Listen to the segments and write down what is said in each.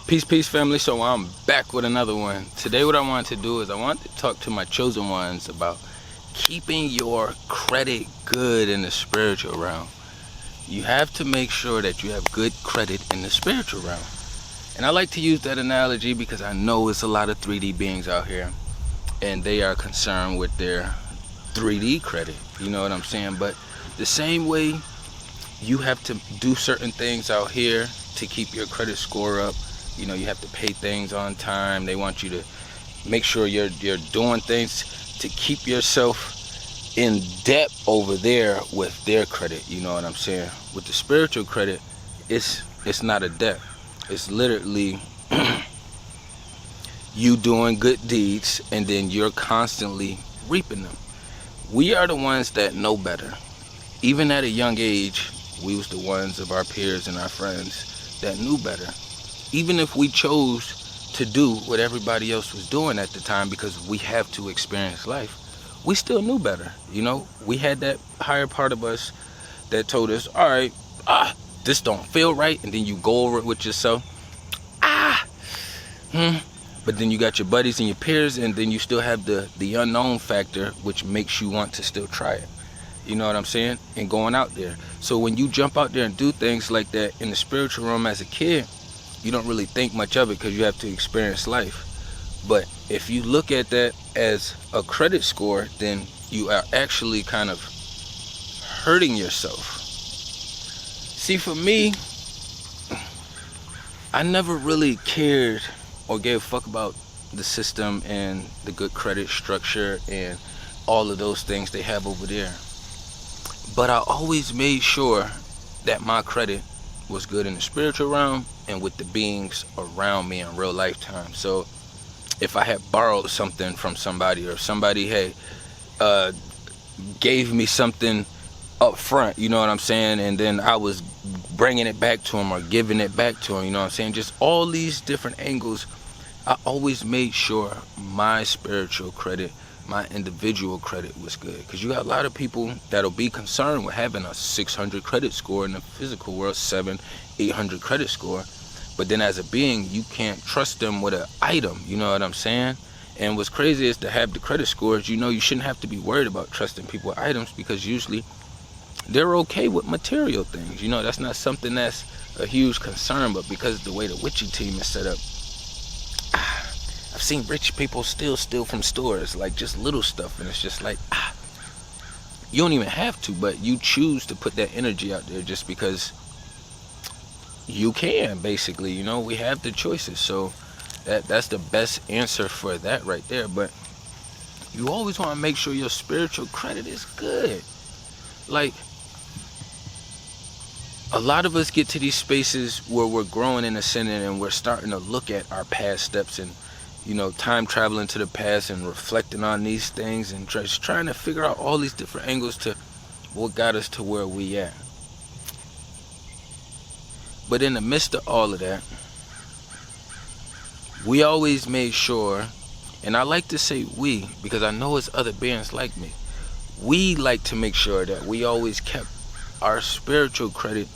Peace, family. So I'm back with another one. Today what I want to do is I want to talk to my chosen ones about keeping your credit good in the spiritual realm. You have to make sure that you have good credit in the spiritual realm. And I like to use that analogy because I know it's a lot of 3D beings out here and they are concerned with their 3D credit. You know what I'm saying? But the same way you have to do certain things out here to keep your credit score up. You know, you have to pay things on time. They want you to make sure you're doing things to keep yourself in debt over there with their credit. You know what I'm saying? With the spiritual credit, it's not a debt. It's literally you doing good deeds and then you're constantly reaping them. We are the ones that know better. Even at a young age, we was the ones of our peers and our friends that knew better. Even if we chose to do what everybody else was doing at the time because we have to experience life, we still knew better. You know, we had that higher part of us that told us, all right, this don't feel right. And then you go over it with yourself. But then you got your buddies and your peers, and then you still have the unknown factor, which makes you want to still try it. You know what I'm saying? And going out there. So when you jump out there and do things like that in the spiritual realm as a kid, you don't really think much of it because you have to experience life. But if you look at that as a credit score, then you are actually kind of hurting yourself. See, for me, I never really cared or gave a fuck about the system and the good credit structure and all of those things they have over there. But I always made sure that my credit was good in the spiritual realm and with the beings around me in real lifetime. So if I had borrowed something from somebody, or somebody gave me something up front, you know what I'm saying, and then I was bringing it back to him or giving it back to him, you know what I'm saying, just all these different angles, I always made sure my spiritual credit, my individual credit was good. Because you got a lot of people that'll be concerned with having a 600 credit score in the physical world, 700-800 credit score. But then as a being, you can't trust them with an item, you know what I'm saying? And what's crazy is to have the credit scores, you know, you shouldn't have to be worried about trusting people with items because usually they're okay with material things. You know, that's not something that's a huge concern, but because the way the witchy team is set up, I've seen rich people still steal from stores, like just little stuff, and it's just like, you don't even have to, but you choose to put that energy out there just because you can, basically. You know, we have the choices, so that's the best answer for that right there. But you always want to make sure your spiritual credit is good. Like, a lot of us get to these spaces where we're growing and ascending and we're starting to look at our past steps and, you know, time traveling to the past and reflecting on these things and just trying to figure out all these different angles to what got us to where we at. But in the midst of all of that, we always made sure, and I like to say we because I know it's other bands like me, we like to make sure that we always kept our spiritual credit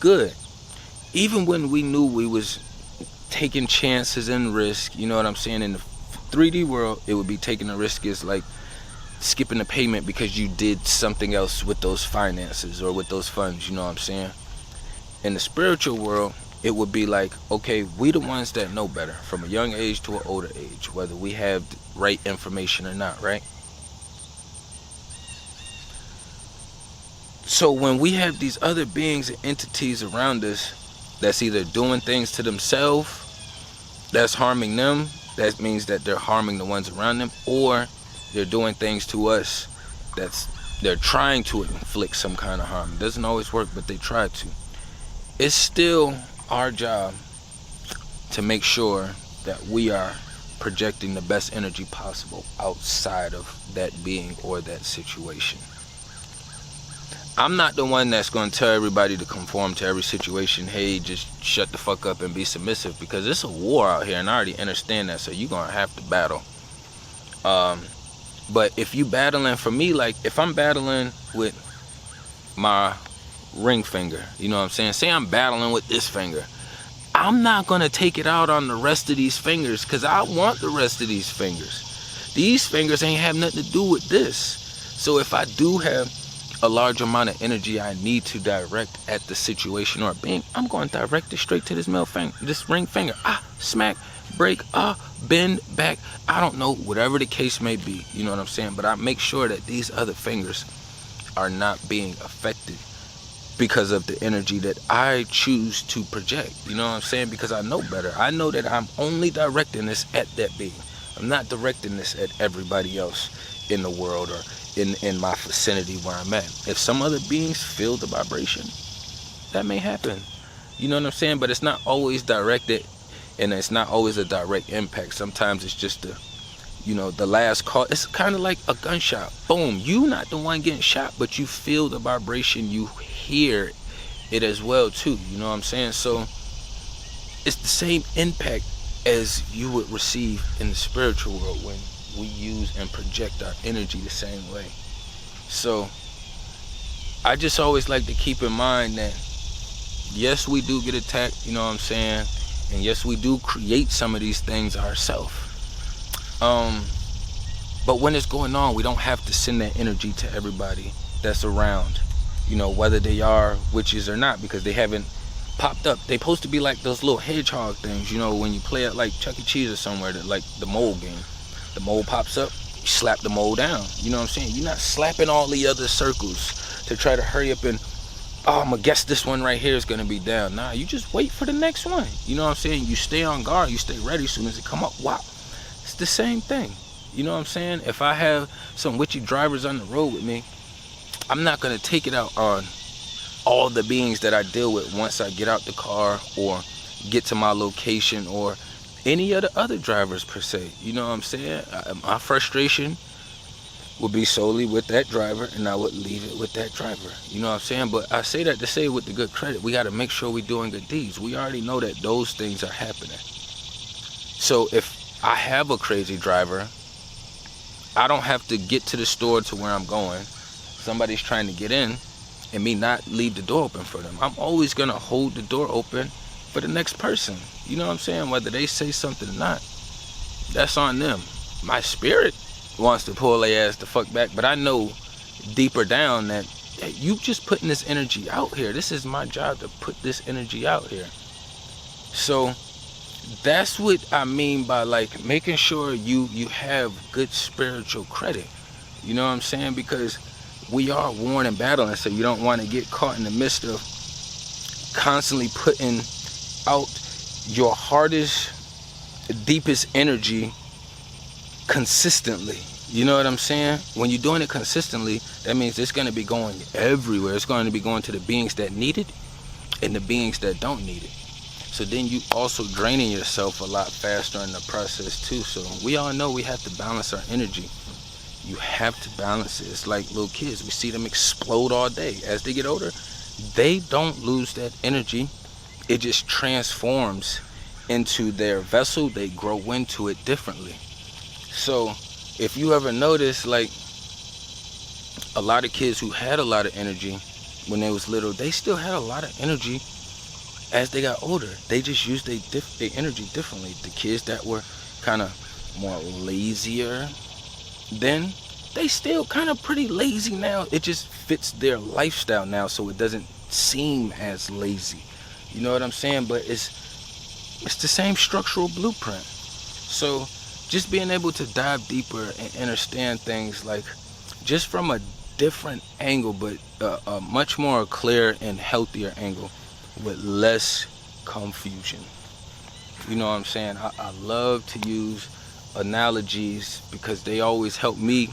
good. Even when we knew we was taking chances and risk, you know what I'm saying? In the 3D world, it would be taking a risk is like skipping a payment because you did something else with those finances or with those funds, you know what I'm saying? In the spiritual world, it would be like, okay, we the ones that know better from a young age to an older age, whether we have the right information or not, right? So when we have these other beings and entities around us that's either doing things to themselves that's harming them, that means that they're harming the ones around them, or they're doing things to us they're trying to inflict some kind of harm. It doesn't always work, but they try to. It's still our job to make sure that we are projecting the best energy possible outside of that being or that situation. I'm not the one that's going to tell everybody to conform to every situation. Hey, just shut the fuck up and be submissive, because it's a war out here and I already understand that, so you're going to have to battle. But if you battling, for me, like if I'm battling with my ring finger, you know what I'm saying? Say I'm battling with this finger. I I'm not going to take it out on the rest of these fingers because I want the rest of these fingers. These fingers ain't have nothing to do with this. So if I do have a large amount of energy I need to direct at the situation or being, I'm going to direct it straight to this middle finger, this ring finger. Smack, break, bend, back. I don't know, whatever the case may be. You know what I'm saying? But I make sure that these other fingers are not being affected because of the energy that I choose to project. You know what I'm saying? Because I know better. I know that I'm only directing this at that being. I'm not directing this at everybody else in the world or in my vicinity where I'm at. If some other beings feel the vibration, that may happen. You know what I'm saying? But it's not always directed, and it's not always a direct impact. Sometimes it's just the last call. It's kind of like a gunshot. Boom. You not the one getting shot, but you feel the vibration. You hear it as well too. You know what I'm saying? So it's the same impact as you would receive in the spiritual world when we use and project our energy the same way. So I just always like to keep in mind that yes, we do get attacked, you know what I'm saying? And yes, we do create some of these things ourselves. But when it's going on, we don't have to send that energy to everybody that's around, you know, whether they are witches or not, because they haven't popped up. They supposed to be like those little hedgehog things, you know, when you play at like Chuck E. Cheese or somewhere, that like the mole game. The mole pops up, you slap the mole down. You know what I'm saying? You're not slapping all the other circles to try to hurry up and, I'm gonna guess this one right here is gonna be down. Nah, you just wait for the next one. You know what I'm saying? You stay on guard, you stay ready as soon as it come up. Wow. It's the same thing. You know what I'm saying? If I have some witchy drivers on the road with me, I'm not gonna take it out on all the beings that I deal with once I get out the car or get to my location or any of the other drivers per se. You know what I'm saying? My frustration would be solely with that driver, and I would leave it with that driver. You know what I'm saying? But I say that to say with the good credit, we got to make sure we're doing good deeds. We already know that those things are happening. So if I have a crazy driver, I don't have to get to the store to where I'm going. Somebody's trying to get in and me not leave the door open for them. I'm always going to hold the door open for the next person. You know what I'm saying? Whether they say something or not, that's on them. My spirit wants to pull their ass the fuck back, but I know deeper down that you just putting this energy out here. This is my job to put this energy out here. So that's what I mean by like making sure you have good spiritual credit. You know what I'm saying? Because we are worn and battling, so you don't want to get caught in the midst of constantly putting out your hardest, deepest energy consistently. You know what I'm saying? When you're doing it consistently, that means it's going to be going everywhere. It's going to be going to the beings that need it and the beings that don't need it. So then you also draining yourself a lot faster in the process too. So we all know we have to balance our energy. You have to balance it. It's like little kids. We see them explode all day. As they get older, they don't lose that energy. It just transforms into their vessel. They grow into it differently. So if you ever notice, like a lot of kids who had a lot of energy when they was little, they still had a lot of energy as they got older. They just used their energy differently. The kids that were kind of more lazier then, they still kind of pretty lazy now. It just fits their lifestyle now, so it doesn't seem as lazy. You know what I'm saying? But it's the same structural blueprint. So just being able to dive deeper and understand things like just from a different angle, but a much more clear and healthier angle with less confusion. You know what I'm saying? I love to use analogies because they always help me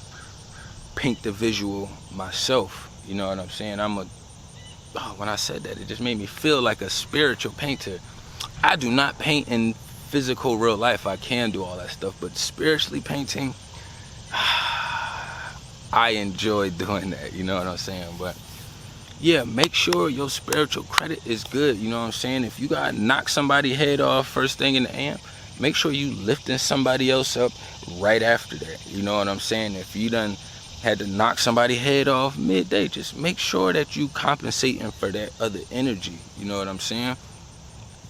paint the visual myself. You know what I'm saying? When I said that, it just made me feel like a spiritual painter. I do not paint in physical real life. I can do all that stuff, but spiritually painting, I enjoy doing that. You know what I'm saying? But yeah, make sure your spiritual credit is good. You know what I'm saying? If you gotta knock somebody's head off first thing in the AM, make sure you lifting somebody else up right after that. You know what I'm saying? If you done had to knock somebody's head off midday, just make sure that you compensating for that other energy. You know what I'm saying?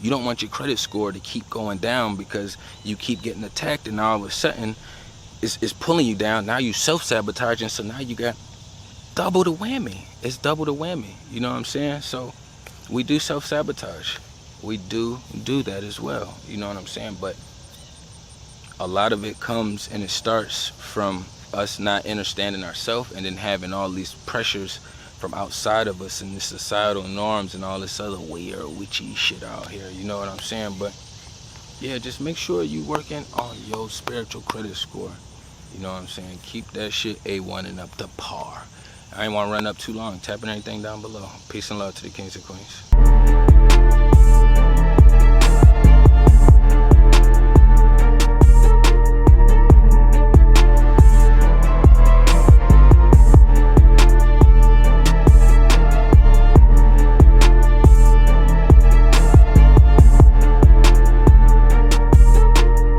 You don't want your credit score to keep going down because you keep getting attacked, and all of a sudden it's pulling you down. Now you self-sabotaging, so now you got double the whammy. It's double the whammy. You know what I'm saying? So we do self-sabotage. We do that as well. You know what I'm saying? But a lot of it comes and it starts from us not understanding ourselves, and then having all these pressures from outside of us and the societal norms and all this other weird witchy shit out here. You know what I'm saying? But yeah, just make sure you working on your spiritual credit score. You know what I'm saying? Keep that shit A1 and up to par. I ain't want to run up too long. Tapping everything down below. Peace and love to the kings and queens.